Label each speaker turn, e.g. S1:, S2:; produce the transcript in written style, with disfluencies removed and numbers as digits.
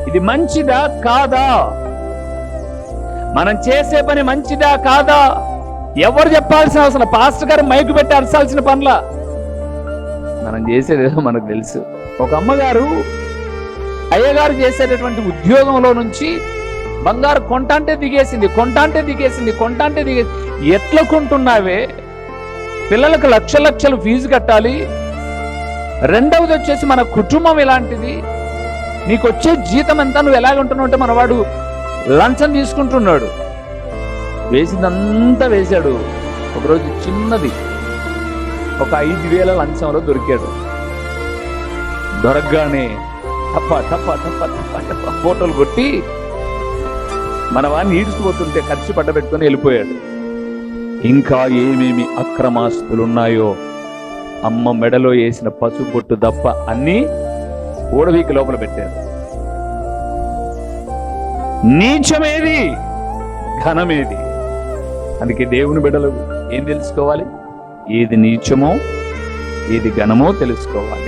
S1: ఇది మంచిదా కాదా? మనం చేసే పని మంచిదా కాదా? ఎవరు చెప్పాల్సిన అవసరం, పాస్టర్ గారు మైకు పెట్టి అరసాల్సిన పనుల. మనం చేసేదేదో మనకు తెలుసు. ఒక అమ్మగారు అయ్యగారు చేసేటటువంటి ఉద్యోగంలో నుంచి బంగారు కొంటాంటే దిగేసింది. ఎట్లా కొంటున్నావే? పిల్లలకు లక్షలు ఫీజు కట్టాలి. రెండవది వచ్చేసి మన కుటుంబం ఇలాంటిది. నీకు వచ్చే జీతం ఎంత, నువ్వు ఎలాగుంటున్నావు అంటే మనవాడు లంచం తీసుకుంటున్నాడు. వేసిందంతా వేశాడు. ఒకరోజు చిన్నది ఒక 5,000 లంచంలో దొరికాడు. దొరకగానే టప్ప ఫోటోలు కొట్టి మన వాడిని ఈడ్చుకుపోతుంటే ఖర్చు పడ్డబెట్టుకొని వెళ్ళిపోయాడు. ఇంకా ఏమేమి అక్రమాస్తులున్నాయో అమ్మ మెడలో వేసిన పసుపు బొట్టు తప్ప అన్నీ ఓడవీకి లోపల పెట్టారు. నీచమేది, ఘనమేది? అందుకే దేవుని బిడ్డలు ఏం తెలుసుకోవాలి? ఏది నీచమో ఏది ఘనమో తెలుసుకోవాలి.